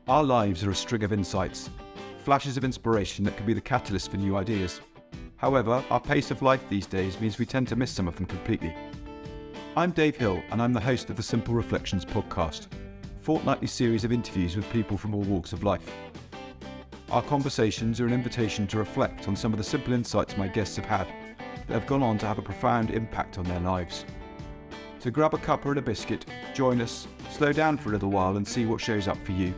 Our lives are a string of insights, flashes of inspiration that can be the catalyst for new ideas. However, our pace of life these days means we tend to miss some of them completely. I'm Dave Hill, and I'm the host of the Simple Reflections podcast, a fortnightly series of interviews with people from all walks of life. Our conversations are an invitation to reflect on some of the simple insights my guests have had that have gone on to have a profound impact on their lives. So grab a cuppa and a biscuit, join us, slow down for a little while and see what shows up for you.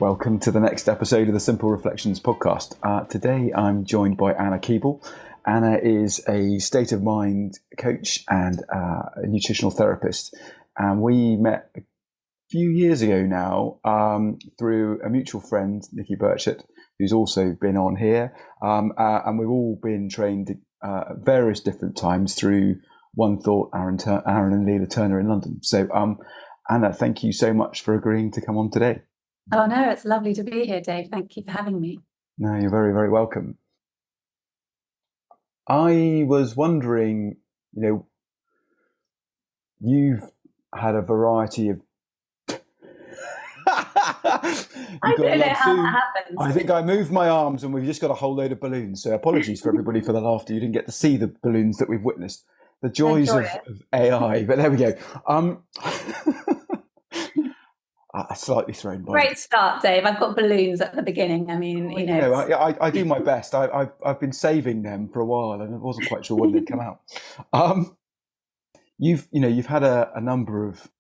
Welcome to the next episode of the Simple Reflections podcast. Today I'm joined by Anna Keeble. Anna is a state of mind coach and a nutritional therapist. And we met a few years ago now through a mutual friend, Nici Butchart, who's also been on here. And we've all been trained at various different times through One Thought, Aaron and Leela Turner in London. So Anna, thank you so much for agreeing to come on today. Oh, no, it's lovely to be here, Dave. Thank you for having me. No, you're very, very welcome. I was wondering, you've had a variety of... I don't know how that happens. I think I moved my arms and we've just got a whole load of balloons. So apologies for everybody for the laughter. You didn't get to see the balloons that we've witnessed. The joys of AI, but there we go. Slightly thrown by. Great start, Dave. I've got balloons at the beginning. I mean, I do my best. I've been saving them for a while, and I wasn't quite sure when they'd come out. You've had a number of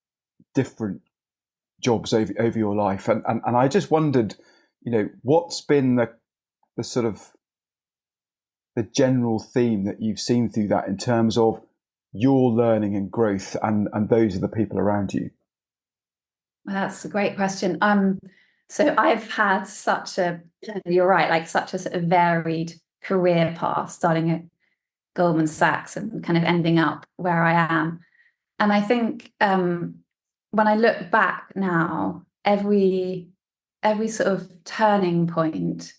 different jobs over your life, and I just wondered, what's been the sort of the general theme that you've seen through that in terms of your learning and growth, and those of the people around you. Well, that's a great question. So I've had you're right, like such a sort of varied career path, starting at Goldman Sachs and kind of ending up where I am. And I think when I look back now, every sort of turning point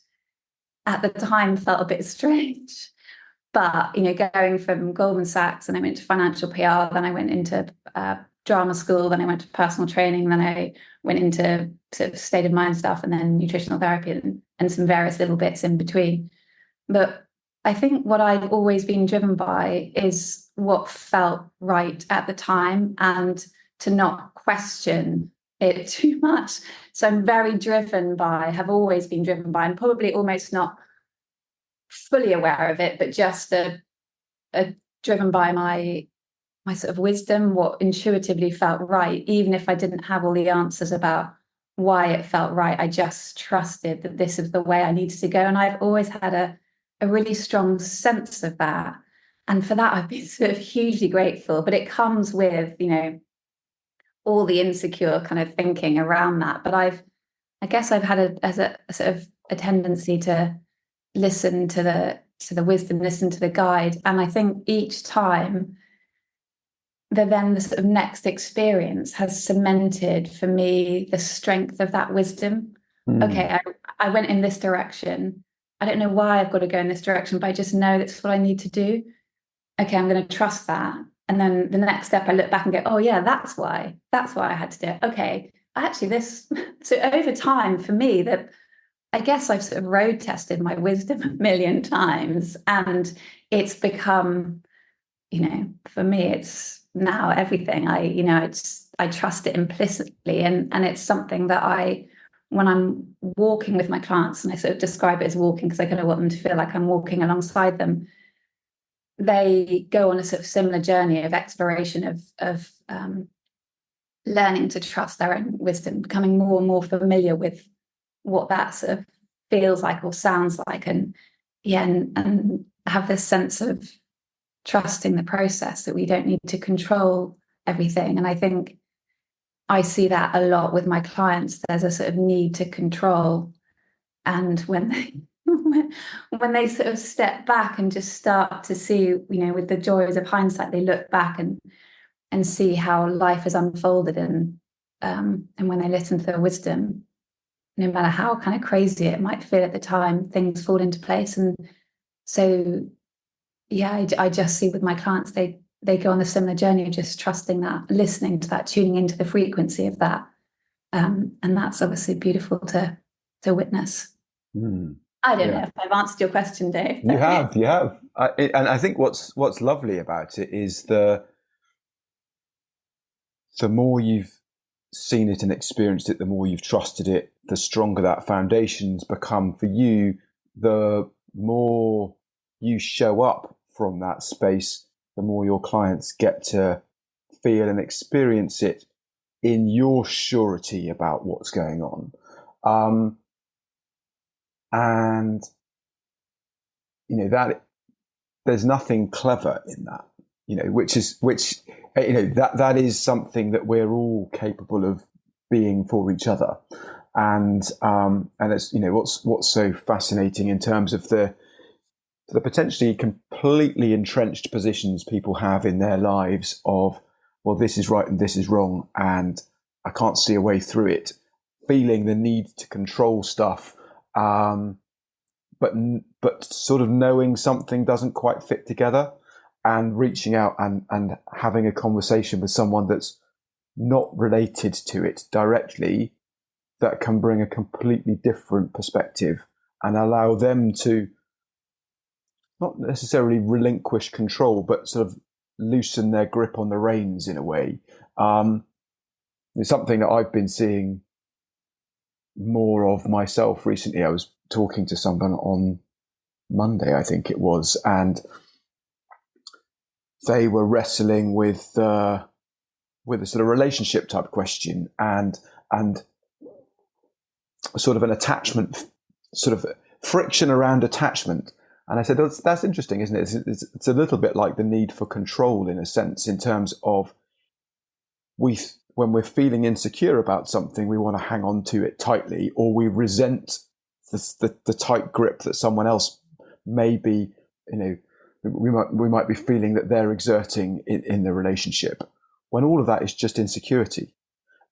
at the time felt a bit strange. But, going from Goldman Sachs, and I went to financial PR, then I went into drama school, then I went to personal training, then I went into sort of state of mind stuff, and then nutritional therapy and some various little bits in between. But I think what I've always been driven by is what felt right at the time and to not question it too much. So I'm very have always been driven by, and probably almost not fully aware of it, but just driven by my sort of wisdom, what intuitively felt right, even if I didn't have all the answers about why it felt right. I just trusted that this is the way I needed to go. And I've always had a really strong sense of that. And for that, I've been sort of hugely grateful. But it comes with, all the insecure kind of thinking around that. But I guess I've had a sort of a tendency to listen to the wisdom, listen to the guide. And I think each time the sort of next experience has cemented for me the strength of that wisdom. Okay, I went in this direction. I don't know why I've got to go in this direction, but I just know that's what I need to do. Okay, I'm going to trust that. And then the next step, I look back and go, oh yeah, that's why I had to do it. Okay, actually so over time for me, that I guess I've sort of road tested my wisdom a million times, and it's become, for me, it's now everything. I trust it implicitly, and it's something that when I'm walking with my clients, and I sort of describe it as walking because I kind of want them to feel like I'm walking alongside them, they go on a sort of similar journey of exploration of learning to trust their own wisdom, becoming more and more familiar with what that sort of feels like or sounds like, and have this sense of trusting the process, that we don't need to control everything. And I think I see that a lot with my clients. There's a sort of need to control, and when they sort of step back and just start to see, with the joys of hindsight, they look back and see how life has unfolded, and when they listen to their wisdom, no matter how kind of crazy it might feel at the time, things fall into place. And so, yeah, I just see with my clients, they they go on a similar journey of just trusting that, listening to that, tuning into the frequency of that. And that's obviously beautiful to witness. I don't know if I've answered your question, Dave. You have. And I think what's lovely about it is the more you've seen it and experienced it, the more you've trusted it, the stronger that foundation's become for you, the more you show up from that space, the more your clients get to feel and experience it in your surety about what's going on. And, that there's nothing clever in that, which that is something that we're all capable of being for each other. And it's, what's so fascinating in terms of the potentially completely entrenched positions people have in their lives of, well, this is right and this is wrong, and I can't see a way through it, feeling the need to control stuff, but sort of knowing something doesn't quite fit together, and reaching out and having a conversation with someone that's not related to it directly, that can bring a completely different perspective and allow them to not necessarily relinquish control, but sort of loosen their grip on the reins in a way. It's something that I've been seeing more of myself recently. I was talking to someone on Monday, I think it was, and they were wrestling with a sort of relationship type question and sort of an attachment, sort of friction around attachment. And I said, that's interesting, isn't it? It's a little bit like the need for control in a sense, in terms of when we're feeling insecure about something, we want to hang on to it tightly, or we resent the tight grip that someone else may be, we might be feeling that they're exerting in the relationship, when all of that is just insecurity.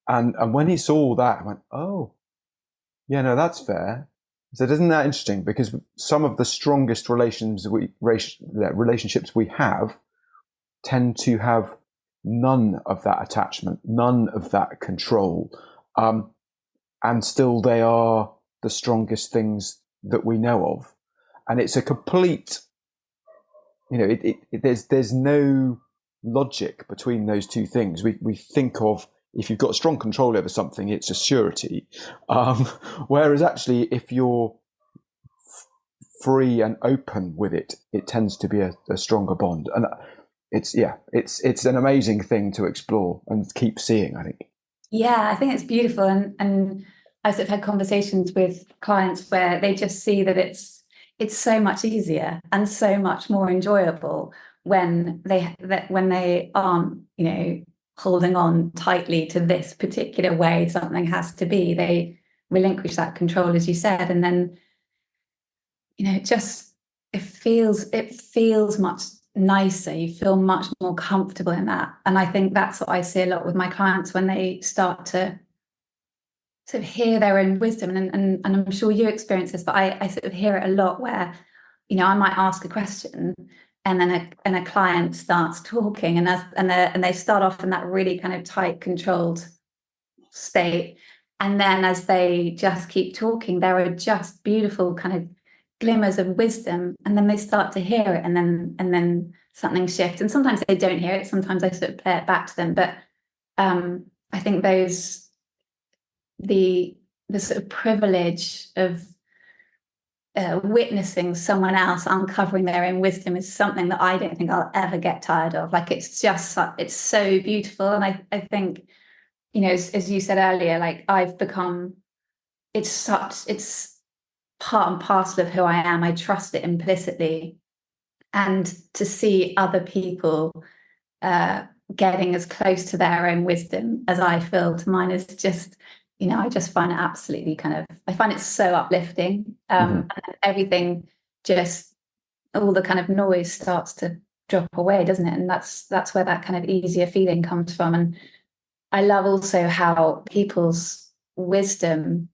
And when he saw that, I went, oh, yeah, no, that's fair. So isn't that interesting? Because some of the strongest relationships we have tend to have none of that attachment, none of that control, and still they are the strongest things that we know of. And it's a complete, there's no logic between those two things. We think of, if you've got strong control over something, it's a surety. Whereas actually, if you're free and open with it, it tends to be a stronger bond. And it's an amazing thing to explore and keep seeing, I think. Yeah, I think it's beautiful. And I've sort of had conversations with clients where they just see that it's so much easier and so much more enjoyable when they aren't, holding on tightly to this particular way something has to be. They relinquish that control, as you said, and then it feels much nicer. You feel much more comfortable in that. And I think that's what I see a lot with my clients when they start to sort of hear their own wisdom. And I'm sure you experience this, but I sort of hear it a lot where, I might ask a question, and then a client starts talking, and they start off in that really kind of tight, controlled state, and then as they just keep talking, there are just beautiful kind of glimmers of wisdom, and then they start to hear it, and then something shifts. And sometimes they don't hear it. Sometimes I sort of play it back to them. But I think the sort of privilege of witnessing someone else uncovering their own wisdom is something that I don't think I'll ever get tired of. Like, it's so beautiful. And I think, as you said earlier, like, I've become, it's part and parcel of who I am. I trust it implicitly. And to see other people getting as close to their own wisdom as I feel to mine is just, I just find it absolutely I find it so uplifting. And everything, just all the kind of noise starts to drop away, doesn't it? And that's where that kind of easier feeling comes from. And I love also how people's wisdom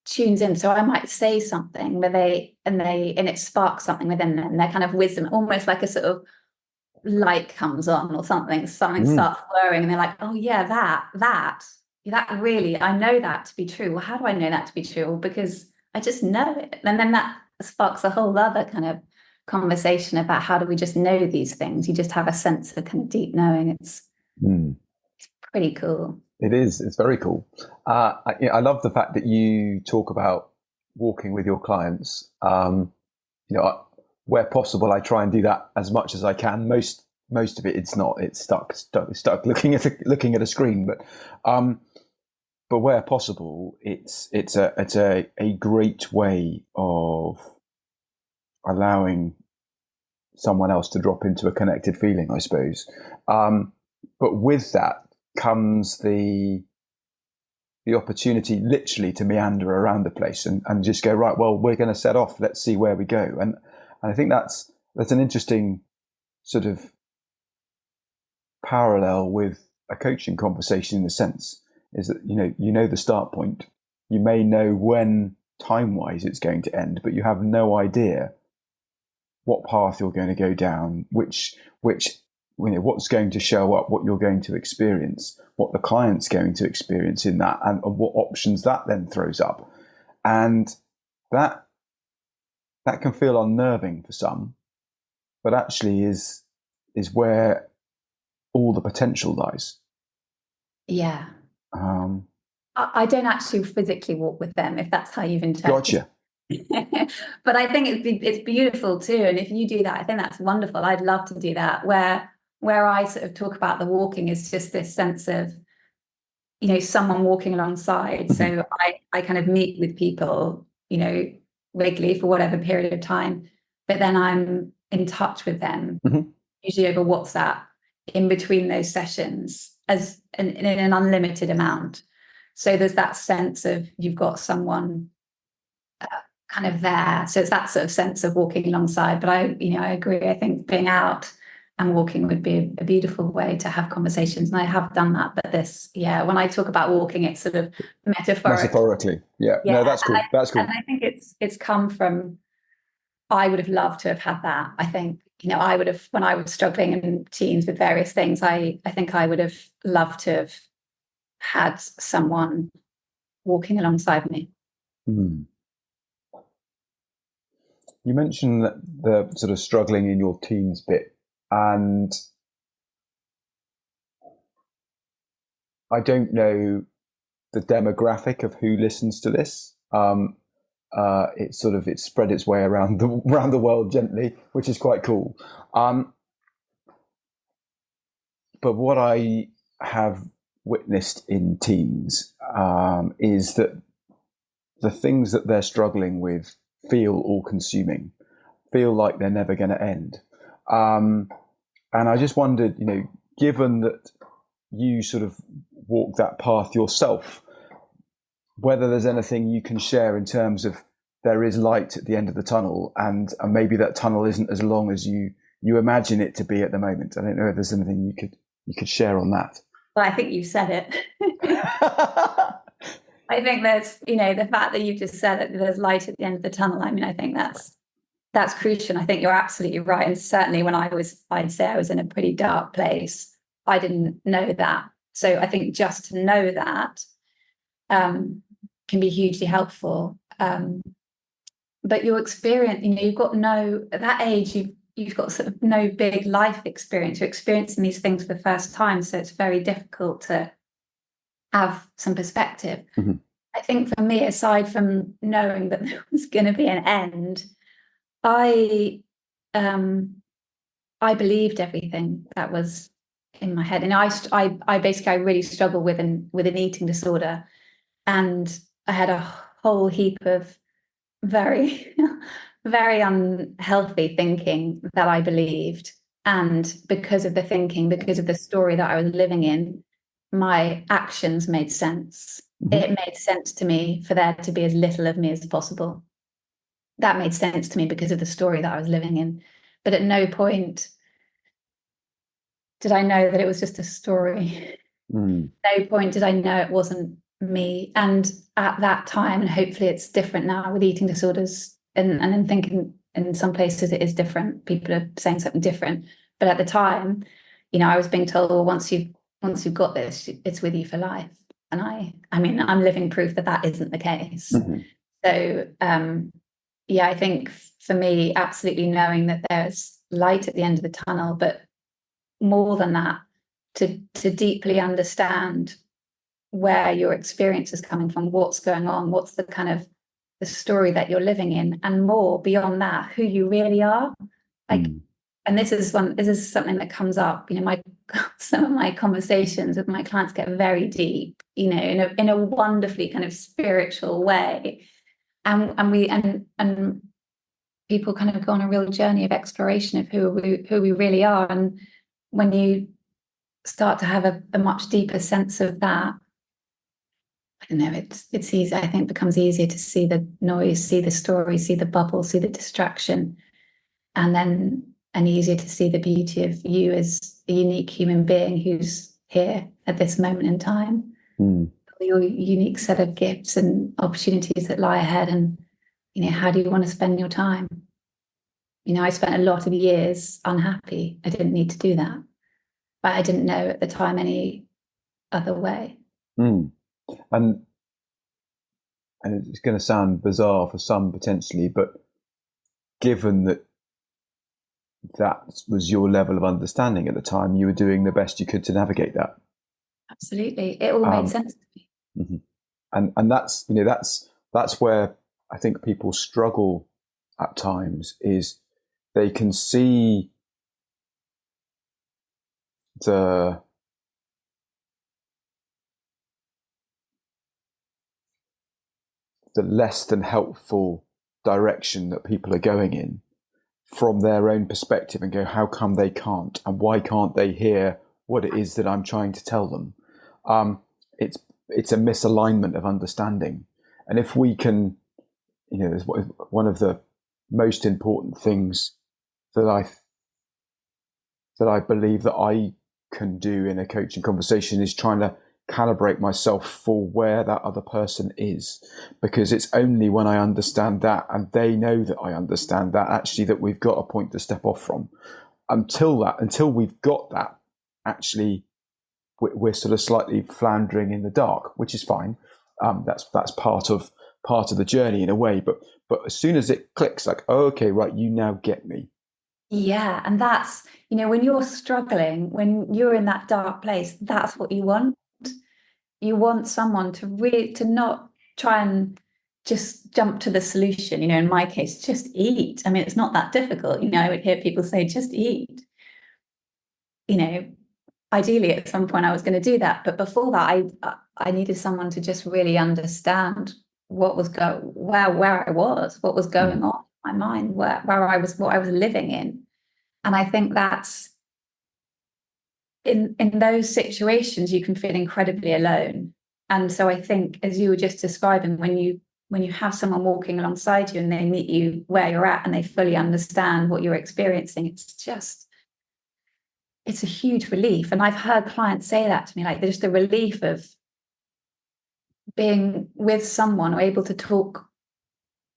tunes in. So I might say something where it sparks something within them, their kind of wisdom, almost like a sort of light comes on or something Mm. starts blurring, and they're like, oh yeah, that really, I know that to be true. Well, how do I know that to be true? Well, because I just know it. And then that sparks a whole other kind of conversation about how do we just know these things? You just have a sense of kind of deep knowing. It's Mm. pretty cool. It is. It's very cool. I love the fact that you talk about walking with your clients. Where possible, I try and do that as much as I can. Most of it, it's not. It's stuck looking at a screen. But where possible, it's a great way of allowing someone else to drop into a connected feeling, I suppose. But with that comes the opportunity literally to meander around the place and just go, right, well, we're going to set off. Let's see where we go. And I think that's an interesting sort of parallel with a coaching conversation, in the sense is that, you know the start point. You may know when time-wise it's going to end, but you have no idea what path you're going to go down, which what's going to show up, what you're going to experience, what the client's going to experience in that, and what options that then throws up. And that can feel unnerving for some, but actually is where all the potential lies. Yeah. I don't actually physically walk with them, if that's how you've interpreted. Gotcha. But I think it's beautiful too. And if you do that, I think that's wonderful. I'd love to do that. Where I sort of talk about the walking is just this sense of, someone walking alongside. Mm-hmm. So I kind of meet with people, regularly for whatever period of time, but then I'm in touch with them, Mm-hmm. usually over WhatsApp, in between those sessions, in an unlimited amount. So there's that sense of you've got someone kind of there. So it's that sort of sense of walking alongside. But I agree. I think being out and walking would be a beautiful way to have conversations. And I have done that. But when I talk about walking, it's sort of Metaphorically. Yeah. Yeah. No, that's cool. That's cool. And I think it's come from, I would have loved to have had that. I think, I would have, when I was struggling in teens with various things, I think I would have loved to have had someone walking alongside me. Mm. You mentioned that the sort of struggling in your teens bit, and I don't know the demographic of who listens to this. It's spread its way around the world gently, which is quite cool. But what I have witnessed in teens is that the things that they're struggling with feel all-consuming, feel like they're never going to end. And I just wondered, given that you sort of walk that path yourself, whether there's anything you can share in terms of there is light at the end of the tunnel, and maybe that tunnel isn't as long as you imagine it to be at the moment. I don't know if there's anything you could share on that. Well, I think you said it. I think there's, the fact that you just said that there's light at the end of the tunnel. I mean, I think that's crucial. I think you're absolutely right. And certainly when I'd say I was in a pretty dark place, I didn't know that. So I think just to know that can be hugely helpful. But your experience, you've got at that age, you've got sort of no big life experience. You're experiencing these things for the first time. So it's very difficult to have some perspective. Mm-hmm. I think for me, aside from knowing that there was going to be an end, I believed everything that was in my head. And I basically really struggled with an eating disorder, and I had a whole heap of very, very unhealthy thinking that I believed. And because of the thinking, because of the story that I was living in, my actions made sense. Mm-hmm. It made sense to me for there to be as little of me as possible. That made sense to me because of the story that I was living in. But at no point did I know that it was just a story. Mm. No point did I know it wasn't me. And at that time, and hopefully it's different now with eating disorders, and I think in some places it is different. People are saying something different. But at the time, I was being told, well, once you've got this, it's with you for life. And I mean, I'm living proof that that isn't the case. Mm-hmm. So, yeah, I think for me, absolutely knowing that there's light at the end of the tunnel, but more than that, to deeply understand where your experience is coming from, what's going on, what's the kind of the story that you're living in, and more beyond that, who you really are. Like, and this is something that comes up, some of my conversations with my clients get very deep, in a wonderfully kind of spiritual way. And people kind of go on a real journey of exploration of who we really are. And when you start to have a much deeper sense of that, I don't know, it's easy. I think it becomes easier to see the noise, see the story, see the bubble, see the distraction, and easier to see the beauty of you as a unique human being who's here at this moment in time. Your unique set of gifts and opportunities that lie ahead, and how do you want to spend your time? I spent a lot of years unhappy. I didn't need to do that, but I didn't know at the time any other way. And it's going to sound bizarre for some potentially, but given that was your level of understanding at the time, you were doing the best you could to navigate that. Absolutely, it all made sense to me. Mm-hmm. And that's where I think people struggle at times, is they can see the less than helpful direction that people are going in from their own perspective and go, how come they can't? And why can't they hear what it is that I'm trying to tell them? It's a misalignment of understanding. And if we can, one of the most important things that I believe that I can do in a coaching conversation is trying to calibrate myself for where that other person is, because it's only when I understand that and they know that I understand that actually that we've got a point to step off from. Until we've got that, actually we're sort of slightly floundering in the dark, which is fine. That's part of the journey in a way, but as soon as it clicks, like, oh, okay, right, you now get me. Yeah, and that's, when you're struggling, when you're in that dark place, that's what you want. You want someone to not try and just jump to the solution. In my case, just eat. I mean, it's not that difficult. I would hear people say, just eat. Ideally at some point I was going to do that, but before that, I needed someone to just really understand what was where I was, what was going on in my mind, where I was, what I was living in. And I think that's in those situations you can feel incredibly alone. And so I think, as you were just describing, when you have someone walking alongside you and they meet you where you're at and they fully understand what you're experiencing, it's a huge relief. And I've heard clients say that to me, like, there's the relief of being with someone or able to talk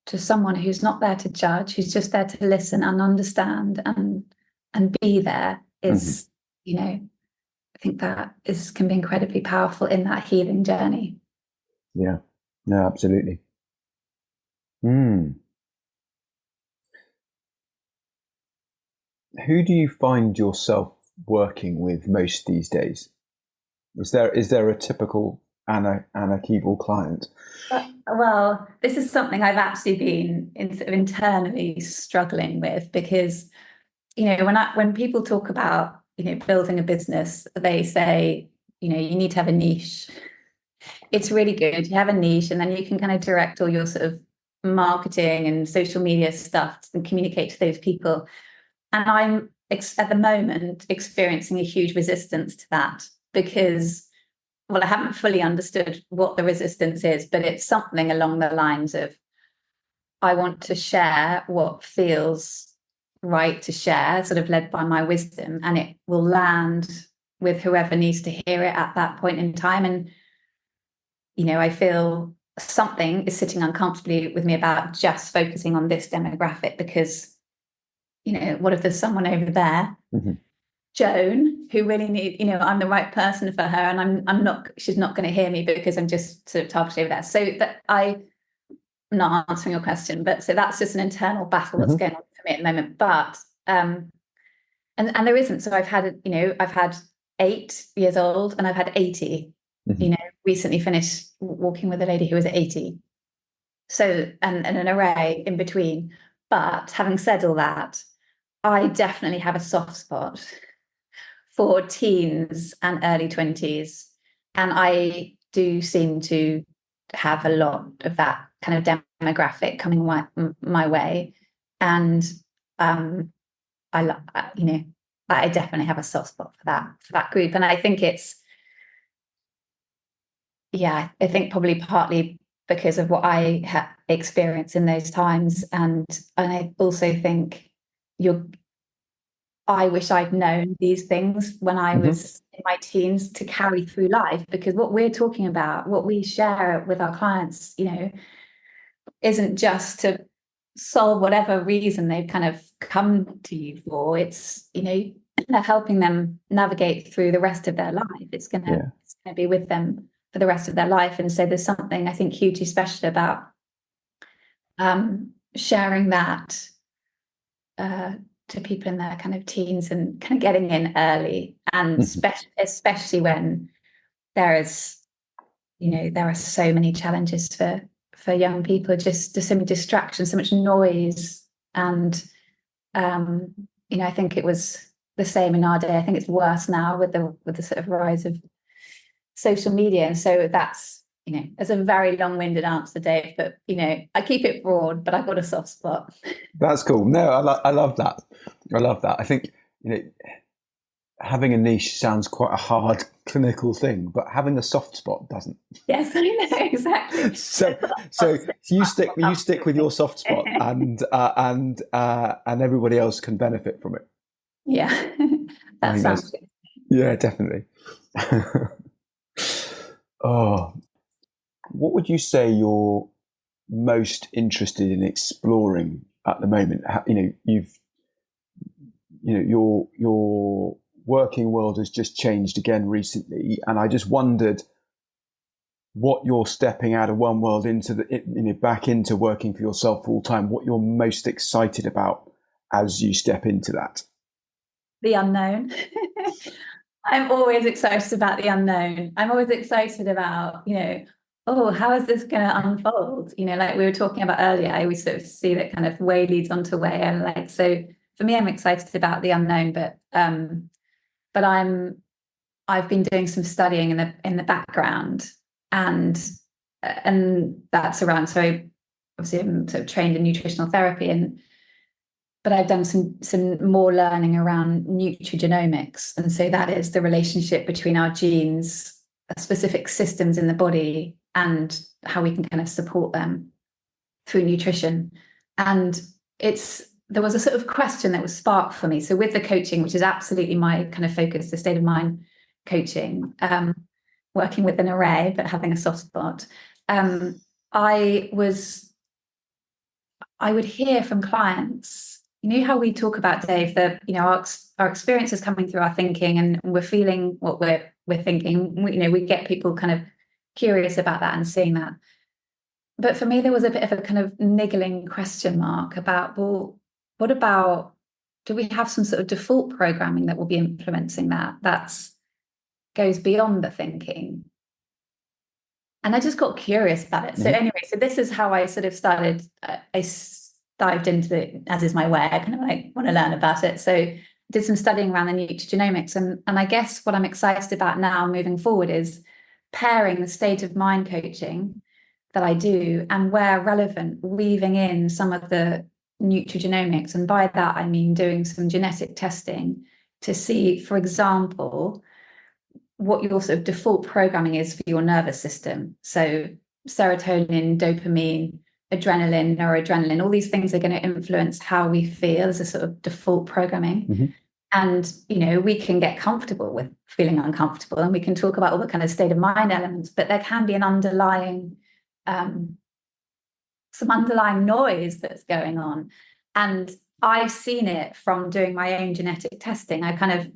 to someone who's not there to judge, who's just there to listen and understand and be there is, I think that can be incredibly powerful in that healing journey. Yeah, no, absolutely. Who do you find yourself working with most these days? Is there a typical Anna Keeble client? Well, this is something I've actually been internally struggling with, because when people talk about building a business, they say you need to have a niche. It's really good to have a niche, and then you can kind of direct all your sort of marketing and social media stuff and communicate to those people. And I'm at the moment experiencing a huge resistance to that, because, well, I haven't fully understood what the resistance is, but it's something along the lines of, I want to share what feels right to share, sort of led by my wisdom, and it will land with whoever needs to hear it at that point in time. And, I feel something is sitting uncomfortably with me about just focusing on this demographic, because, what if there's someone over there Joan, who really need, I'm the right person for her, and I'm not, she's not going to hear me because I'm just sort of targeted over there. So that I'm not answering your question, but so that's just an internal battle that's going on for me at the moment. But and there isn't. So I've had, I've had 8 years old and I've had 80. Recently finished walking with a lady who was 80. So and an array in between. But having said all that, I definitely have a soft spot for teens and early 20s. And I do seem to have a lot of that kind of demographic coming my way. And I definitely have a soft spot for that group. And I think I think probably partly because of what I have experienced in those times. And I also think I wish I'd known these things when I was in my teens to carry through life, because what we're talking about, what we share with our clients, isn't just to solve whatever reason they've kind of come to you for. It's, helping them navigate through the rest of their life. It's going to be with them for the rest of their life. And so there's something I think hugely special about sharing that to people in their kind of teens and kind of getting in early, and especially when there are so many challenges for young people, just so many distractions, so much noise. And I think it was the same in our day. I think it's worse now with the sort of rise of social media. And so that's, it's a very long-winded answer, Dave, but I keep it broad, but I've got a soft spot. That's cool. No, I love that. I love that. I think, having a niche sounds quite a hard clinical thing, but having a soft spot doesn't. Yes, I know, exactly. So you stick with your soft spot, and everybody else can benefit from it. Yeah, that sounds good. Yeah, definitely. Oh, what would you say you're most interested in exploring at the moment? Your working world has just changed again recently, and I just wondered what you're stepping out of one world back into working for yourself full time. What you're most excited about as you step into that? The unknown. I'm always excited about the unknown. I'm always excited about, how is this going to unfold? Like we were talking about earlier, I always sort of see that kind of way leads onto way. And so for me, I'm excited about the unknown, but I've been doing some studying in the background, and that's around. So obviously I'm sort of trained in nutritional therapy, but I've done some more learning around nutrigenomics. And so that is the relationship between our genes, specific systems in the body, and how we can kind of support them through nutrition. And there was a sort of question that was sparked for me. So with the coaching, which is absolutely my kind of focus, the state of mind coaching, working with an array, but having a soft spot, I would hear from clients, how we talk about, Dave, that our experiences coming through our thinking, and we're feeling what we're thinking. We get people kind of curious about that and seeing that. But for me, there was a bit of a kind of niggling question mark about, well, what about, do we have some sort of default programming that will be influencing that goes beyond the thinking? And I just got curious about it. So anyway, so this is how I sort of started. I dived into it, as is my way. I kind of want to learn about it. So did some studying around the nutrigenomics. And I guess what I'm excited about now moving forward is pairing the state of mind coaching that I do, and where relevant, weaving in some of the nutrigenomics. And by that, I mean doing some genetic testing to see, for example, what your sort of default programming is for your nervous system. So serotonin, dopamine, adrenaline, noradrenaline, all these things are going to influence how we feel as a sort of default programming. And, we can get comfortable with feeling uncomfortable, and we can talk about all the kind of state of mind elements, but there can be an underlying, some underlying noise that's going on. And I've seen it from doing my own genetic testing. I kind of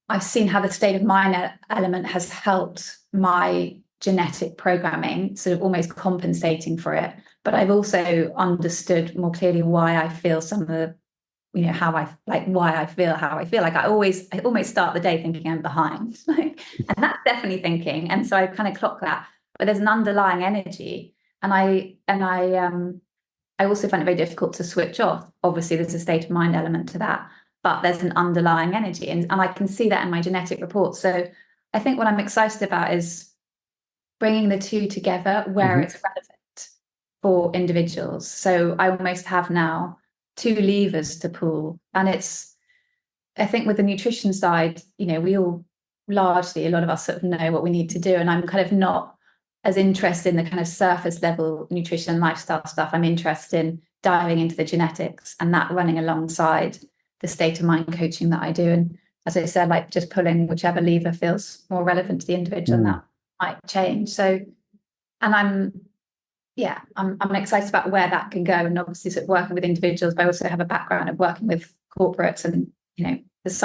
I've seen how the state of mind element has helped my genetic programming, sort of almost compensating for it. But I've also understood more clearly why I feel some of the, how I like, why I feel how I feel. Like I almost start the day thinking I'm behind, like, and that's definitely thinking. And so I kind of clock that. But there's an underlying energy, and I also find it very difficult to switch off. Obviously, there's a state of mind element to that, but there's an underlying energy. And I can see that in my genetic report. So I think what I'm excited about is bringing the two together where it's relevant for individuals. So I almost have now two levers to pull. And I think with the nutrition side, we all largely, a lot of us sort of know what we need to do. And I'm kind of not as interested in the kind of surface level nutrition and lifestyle stuff. I'm interested in diving into the genetics and that running alongside the state of mind coaching that I do. And as I said, like just pulling whichever lever feels more relevant to the individual, and that might change. So, and I'm excited about where that can go. And obviously sort of working with individuals, but I also have a background of working with corporates, and there's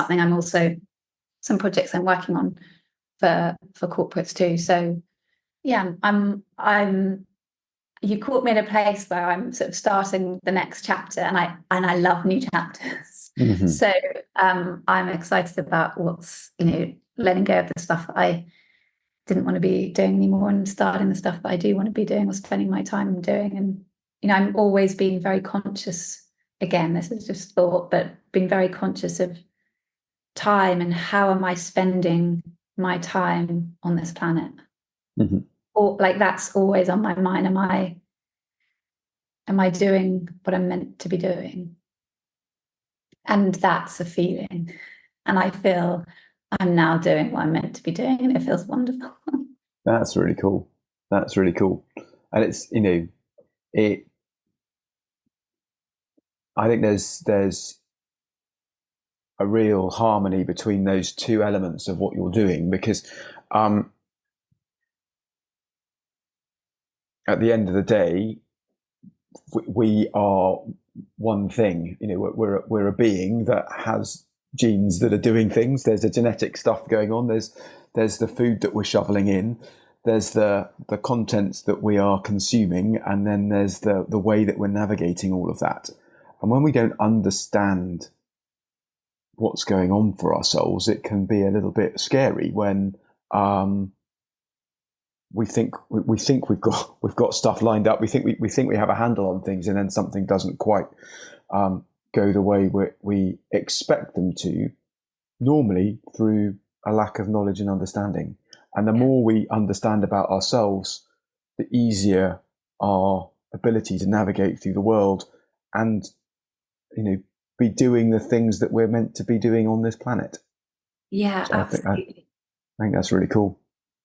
some projects I'm working on for corporates too. So yeah, you caught me in a place where I'm sort of starting the next chapter, and I love new chapters. So I'm excited about what's, letting go of the stuff that I didn't want to be doing anymore and starting the stuff that I do want to be doing or spending my time doing. And I'm always being very conscious, again, this is just thought, but being very conscious of time and how am I spending my time on this planet. Or like that's always on my mind. Am I doing what I'm meant to be doing? And that's a feeling. And I feel I'm now doing what I'm meant to be doing, and it feels wonderful. That's really cool. That's really cool. And it's, I think there's a real harmony between those two elements of what you're doing, because at the end of the day, we are one thing. We're a being that has genes that are doing things. There's a genetic stuff going on. There's the food that we're shoveling in. There's the contents that we are consuming, and then there's the way that we're navigating all of that. And when we don't understand what's going on for ourselves, it can be a little bit scary when we think we've got stuff lined up. We think we have a handle on things, and then something doesn't quite go the way we expect them to. Normally, through a lack of knowledge and understanding. And the more we understand about ourselves, the easier our ability to navigate through the world and, be doing the things that we're meant to be doing on this planet. Yeah, so absolutely. I think that's really cool.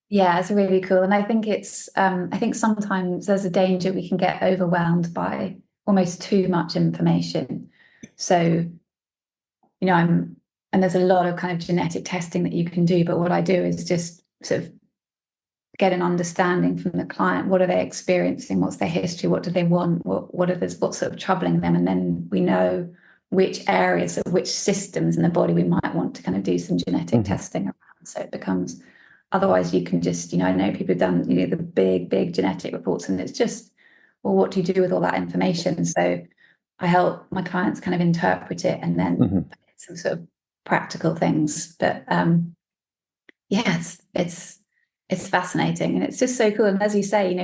Yeah, it's really cool. And I think I think sometimes there's a danger we can get overwhelmed by almost too much information. So, and there's a lot of kind of genetic testing that you can do, but what I do is just sort of get an understanding from the client. What are they experiencing? What's their history? What do they want? What's sort of troubling them? And then we know which areas of which systems in the body we might want to kind of do some genetic testing around. So it becomes, otherwise you can just, I know people have done, the big genetic reports, and it's just, well, what do you do with all that information? So I help my clients kind of interpret it and then some sort of practical things. But it's fascinating, and it's just so cool. And as you say,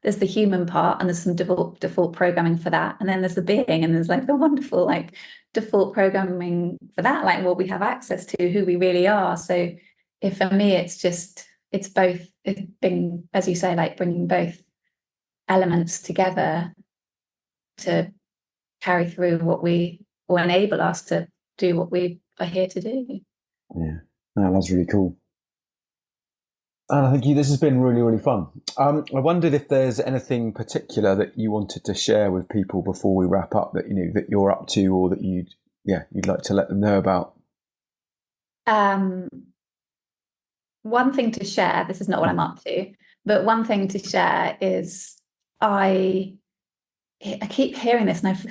there's the human part, and there's some default programming for that, and then there's the being, and there's like the wonderful like default programming for that, like what we have access to, who we really are. So if for me it's being, as you say, like bringing both elements together to carry through or enable us to do what we are here to do. Yeah, no, that's really cool. And thank you. This has been really, really fun. I wondered if there's anything particular that you wanted to share with people before we wrap up, that that you're up to, or that you'd like to let them know about. One thing to share. This is not what I'm up to, but one thing to share is I I keep hearing this, and I've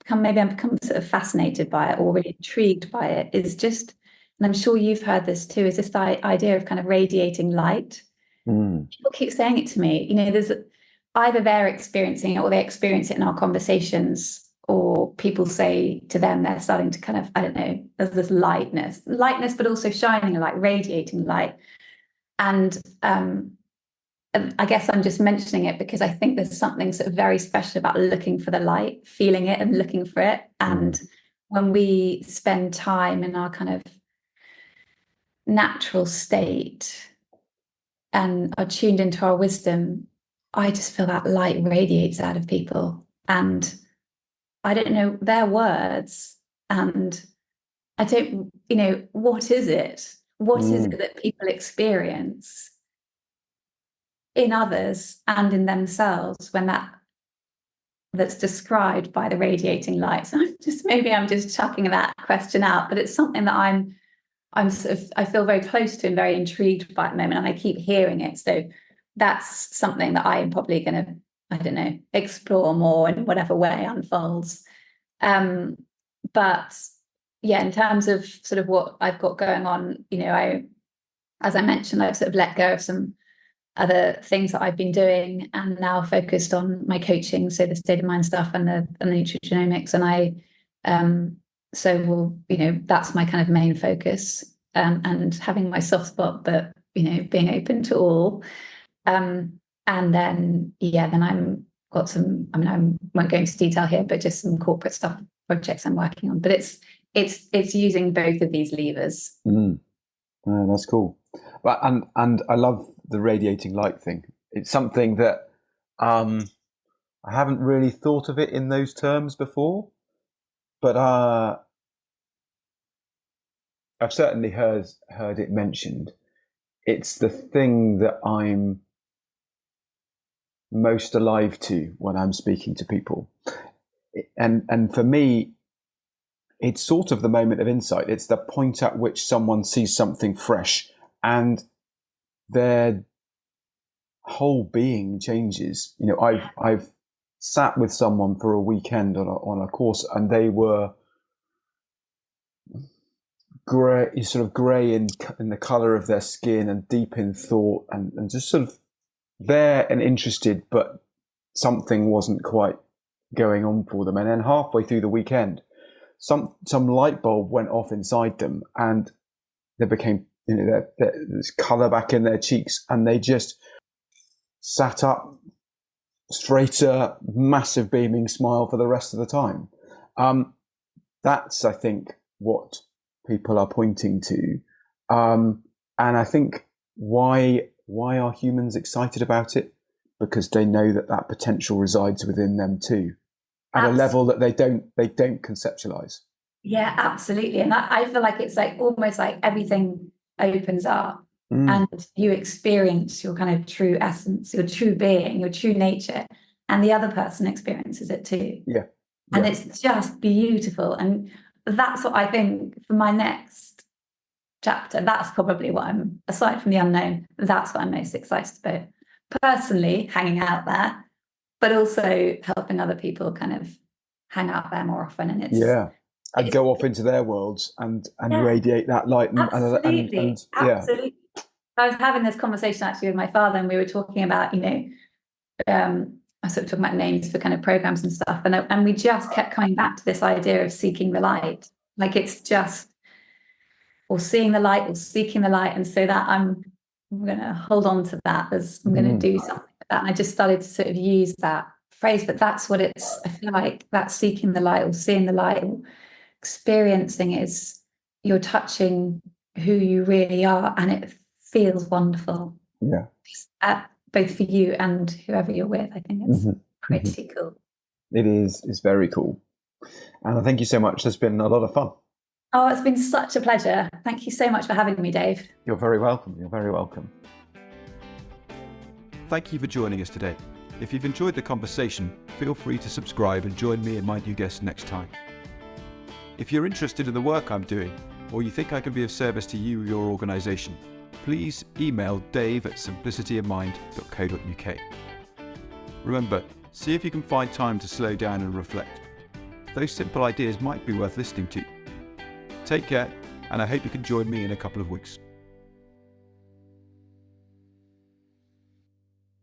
become sort of fascinated by it or really intrigued by it. Is just, and I'm sure you've heard this too, is this the idea of kind of radiating light. People keep saying it to me. There's either they're experiencing it or they experience it in our conversations, or people say to them they're starting to kind of, I don't know, there's this lightness, but also shining light, radiating light. And I guess I'm just mentioning it because I think there's something sort of very special about looking for the light, feeling it and looking for it. And when we spend time in our kind of natural state and are tuned into our wisdom, I just feel that light radiates out of people. And I don't know their words. And I don't, what is it? What is it that people experience in others and in themselves when that's described by the radiating light? So I'm just chucking that question out, but it's something that I'm sort of, I feel very close to and very intrigued by at the moment, and I keep hearing it. So that's something that I am probably going to, I don't know, explore more in whatever way unfolds. But yeah, in terms of sort of what I've got going on, as I mentioned, I've sort of let go of some other things that I've been doing and now focused on my coaching, so the state of mind stuff and the nutrigenomics. And that's my kind of main focus, and having my soft spot, but being open to all. And then I'm got some, I won't go into detail here, but just some corporate stuff, projects I'm working on. But it's using both of these levers. Oh, that's cool. But and I love the radiating light thing. It's something that I haven't really thought of it in those terms before, but I've certainly heard it mentioned. It's the thing that I'm most alive to when I'm speaking to people, and for me, it's sort of the moment of insight. It's the point at which someone sees something fresh and their whole being changes. I've sat with someone for a weekend on a course, and they were grey, sort of grey in the colour of their skin and deep in thought, and just sort of there and interested, but something wasn't quite going on for them. And then halfway through the weekend, some light bulb went off inside them, and they became, there's colour back in their cheeks, and they just sat up straighter, massive beaming smile for the rest of the time. That's, I think, what people are pointing to. And I think why are humans excited about it? Because they know that potential resides within them too, at a level that they don't conceptualize. Yeah, absolutely. And I feel like it's like almost like everything opens up and you experience your kind of true essence, your true being, your true nature, and the other person experiences it too. Yeah. And it's just beautiful. And that's what I think for my next chapter, that's probably what I'm, aside from the unknown, that's what I'm most excited about. Personally, hanging out there, but also helping other people kind of hang out there more often. And and go off into their worlds and radiate that light. Absolutely. Absolutely. I was having this conversation actually with my father, and we were talking about, I was sort of talking about names for kind of programs and stuff. And we just kept coming back to this idea of seeking the light. Like it's just, or seeing the light or seeking the light. And so that I'm going to hold on to that as I'm going to do something with that. And I just started to sort of use that phrase, but that's what it's, I feel like that seeking the light or seeing the light or experiencing is you're touching who you really are, and it feels wonderful. Yeah. Both for you and whoever you're with. I think it's pretty cool. It is. It's very cool. And thank you so much. It's been a lot of fun. Oh, it's been such a pleasure. Thank you so much for having me, Dave. You're very welcome. You're very welcome. Thank you for joining us today. If you've enjoyed the conversation, feel free to subscribe and join me and my new guests next time. If you're interested in the work I'm doing, or you think I can be of service to you or your organisation, please email dave@simplicityofmind.co.uk. Remember, See if you can find time to slow down and reflect. Those simple ideas might be worth listening to. Take care, and I hope you can join me in a couple of weeks.